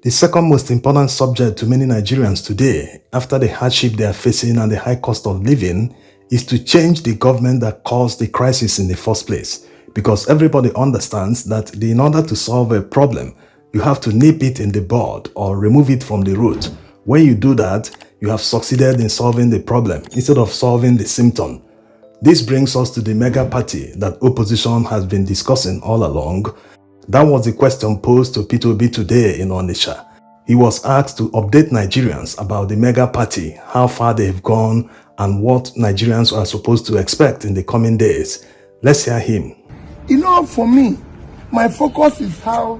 The second most important subject to many Nigerians today, after the hardship they are facing and the high cost of living, is to change the government that caused the crisis in the first place. Because everybody understands that in order to solve a problem, you have to nip it in the bud or remove it from the root. When you do that, you have succeeded in solving the problem instead of solving the symptom. This brings us to the mega party that opposition has been discussing all along. That was the question posed to Peter Obi today in Onitsha. He was asked to update Nigerians about the mega party, how far they have gone, and what Nigerians are supposed to expect in the coming days. Let's hear him. You know, for me, my focus is how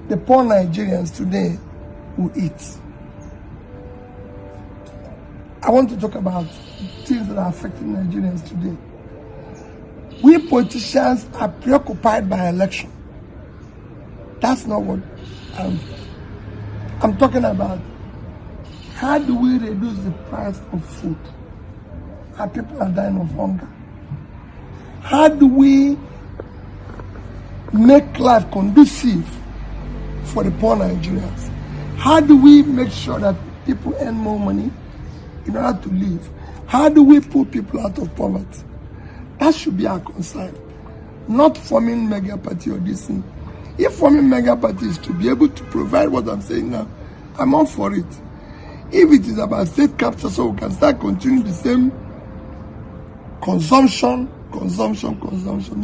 the poor Nigerians today will eat. I want to talk about things that are affecting Nigerians today. We politicians are preoccupied by election. That's not what I'm talking about. How do we reduce the price of food? Our people are dying of hunger. How do we make life conducive for the poor Nigerians? How do we make sure that people earn more money in order to live? How do we pull people out of poverty? That should be our concern, not forming mega party or this thing. If forming mega party is to be able to provide what I'm saying now, I'm all for it. If it is about state capture so we can start continuing the same consumption,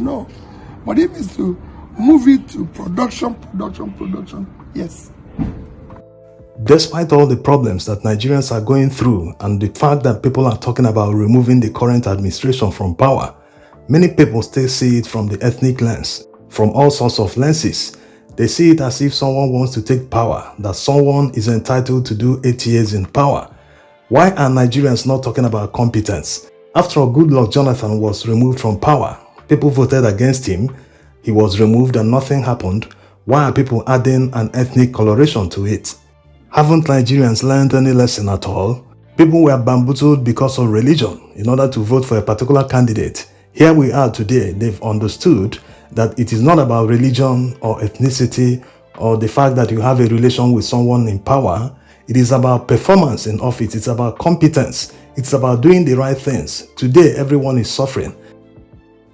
no. But if it's to move it to production, yes. Despite all the problems that Nigerians are going through and the fact that people are talking about removing the current administration from power, many people still see it from the ethnic lens, from all sorts of lenses. They see it as if someone wants to take power, that someone is entitled to do 8 years in power. Why are Nigerians not talking about competence? After all, Goodluck Jonathan was removed from power. People voted against him. He was removed and nothing happened. Why are people adding an ethnic coloration to it? Haven't Nigerians learned any lesson at all? People were bamboozled because of religion in order to vote for a particular candidate. Here we are today. They've understood that it is not about religion or ethnicity or the fact that you have a relation with someone in power. It is about performance in office. It's about competence. It's about doing the right things. Today, everyone is suffering.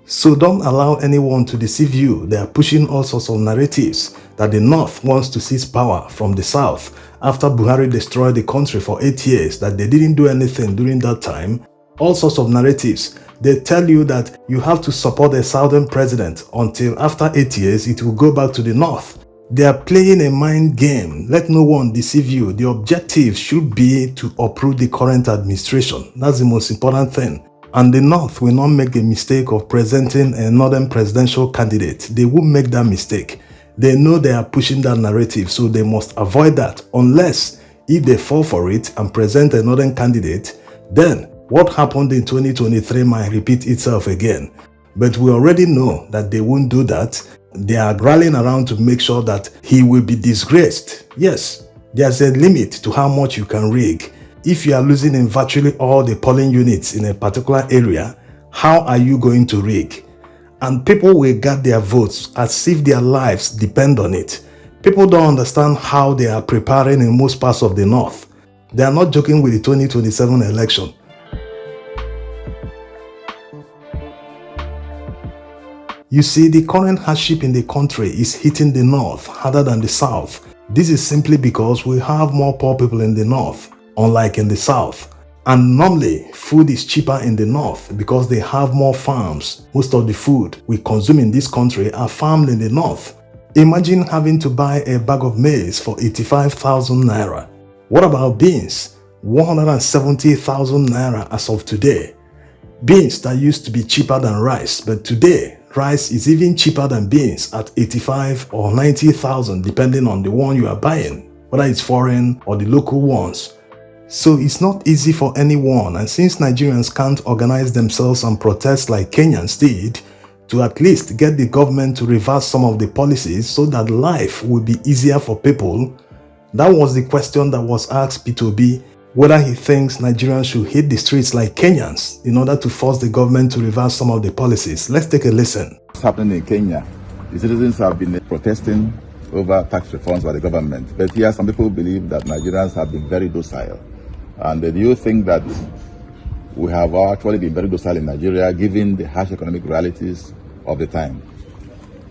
So don't allow anyone to deceive you. They are pushing all sorts of narratives that the North wants to seize power from the South after Buhari destroyed the country for 8 years, that they didn't do anything during that time. All sorts of narratives. They tell you that you have to support a Southern president until after 8 years it will go back to the North. They are playing a mind game. Let no one deceive you. The objective should be to uproot the current administration. That's the most important thing. And the North will not make a mistake of presenting a Northern presidential candidate. They won't make that mistake. They know they are pushing that narrative, so they must avoid that. Unless, if they fall for it and present a Northern candidate, then what happened in 2023 might repeat itself again. But we already know that they won't do that. They are rallying around to make sure that he will be disgraced. Yes, there's a limit to how much you can rig. If you are losing in virtually all the polling units in a particular area, how are you going to rig? And people will get their votes as if their lives depend on it. People don't understand how they are preparing in most parts of the North. They are not joking with the 2027 election. You see, the current hardship in the country is hitting the North harder than the South. This is simply because we have more poor people in the North, unlike in the South. And normally, food is cheaper in the North because they have more farms. Most of the food we consume in this country are farmed in the North. Imagine having to buy a bag of maize for 85,000 naira. What about beans? 170,000 naira as of today. Beans that used to be cheaper than rice, but today, rice is even cheaper than beans at 85 or 90,000 depending on the one you are buying, whether it's foreign or the local ones. So it's not easy for anyone, and since Nigerians can't organize themselves and protest like Kenyans did, to at least get the government to reverse some of the policies so that life will be easier for people. That was the question that was asked Peter Obi, whether he thinks Nigerians should hit the streets like Kenyans in order to force the government to reverse some of the policies. Let's take a listen. What's happening in Kenya? The citizens have been protesting over tax reforms by the government. But here, some people believe that Nigerians have been very docile. And do you think that we have actually been very docile in Nigeria, given the harsh economic realities of the time?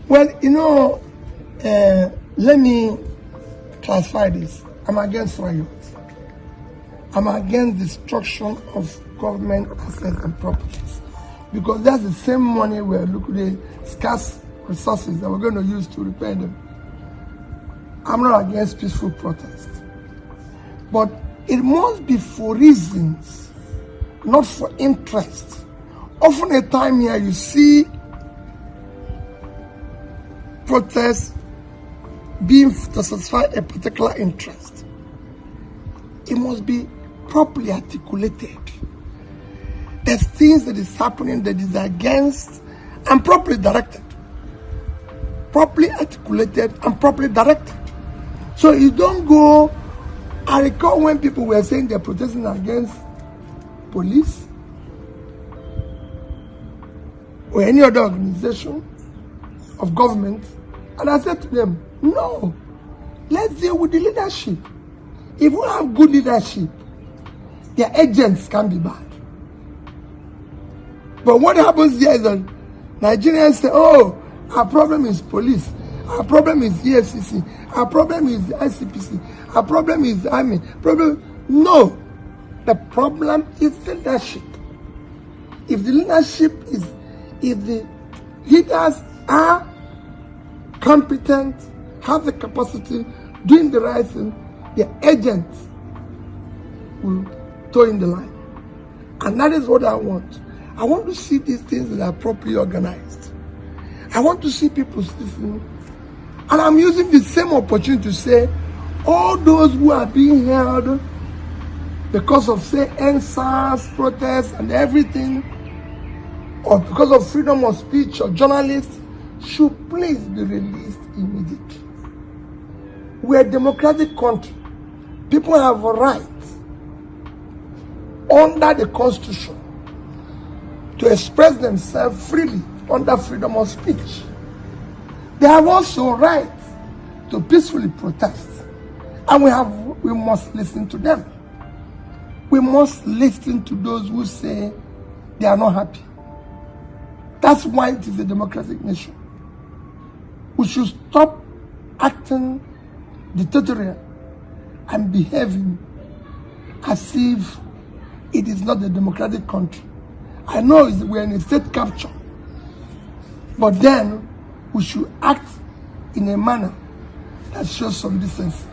Well, let me classify this. I'm against riots. I'm against destruction of government assets and properties, because that's the same money we're looking at, scarce resources that we're going to use to repair them. I'm not against peaceful protest, but it must be for reasons, not for interest. Often a time here you see protests being to satisfy a particular interest. It must be properly articulated. There's things that is happening that is against and properly directed. Properly articulated and properly directed. So you don't go. I recall when people were saying they're protesting against police or any other organization of government, and I said to them, no, let's deal with the leadership. If we have good leadership, their agents can be bad. But what happens here is that Nigerians say, oh, our problem is police, our problem is EFCC, our problem is ICPC, our problem is army. No, the problem is leadership. If the leaders are competent, have the capacity, doing the right thing, the agents will toe in the line. And that is what I want. I want to see these things that are properly organized. I want to see people listening. And I'm using the same opportunity to say, all those who are being held because of, say, NSAS protests and everything, or because of freedom of speech or journalists, should please be released immediately. We're a democratic country. People have a right under the Constitution to express themselves freely under freedom of speech. They have also right to peacefully protest, and we must listen to them. We must listen to those who say they are not happy. That's why it is a democratic nation. We should stop acting dictatorial and behaving as if it is not a democratic country. I know we're in a state capture, but then we should act in a manner that shows some decency.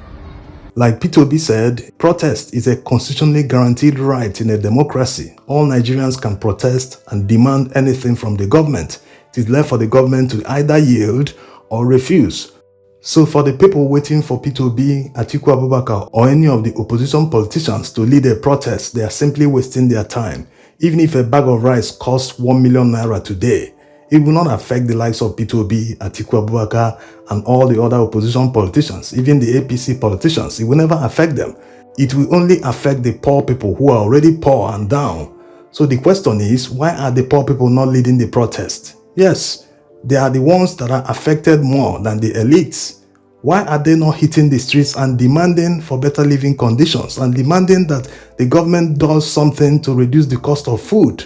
Like P2B said, protest is a constitutionally guaranteed right in a democracy. All Nigerians can protest and demand anything from the government. It is left for the government to either yield or refuse. So for the people waiting for P2B, Atiku Abubakar, or any of the opposition politicians to lead a protest, they are simply wasting their time. Even if a bag of rice costs 1 million naira today, it will not affect the likes of P2B, Atiku Abubakar, and all the other opposition politicians, even the APC politicians. It will never affect them. It will only affect the poor people who are already poor and down. So the question is, why are the poor people not leading the protest? Yes, they are the ones that are affected more than the elites. Why are they not hitting the streets and demanding for better living conditions and demanding that the government does something to reduce the cost of food?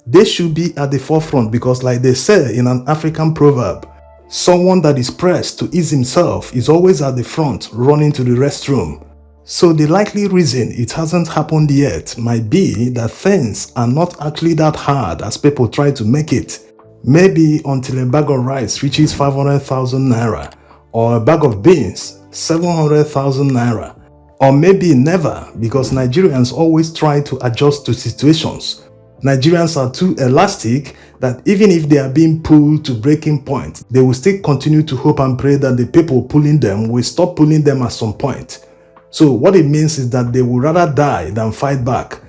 They should be at the forefront, because like they say in an African proverb, someone that is pressed to ease himself is always at the front running to the restroom. So the likely reason it hasn't happened yet might be that things are not actually that hard as people try to make it. Maybe until a bag of rice reaches 500,000 naira, or a bag of beans 700,000 naira, or maybe never, because Nigerians always try to adjust to situations. Nigerians are too elastic that even if they are being pulled to breaking point, they will still continue to hope and pray that the people pulling them will stop pulling them at some point. So what it means is that they would rather die than fight back.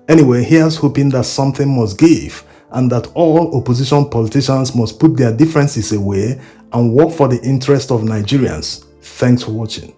Anyway, here's hoping that something must give, and that all opposition politicians must put their differences away and work for the interest of Nigerians. Thanks for watching.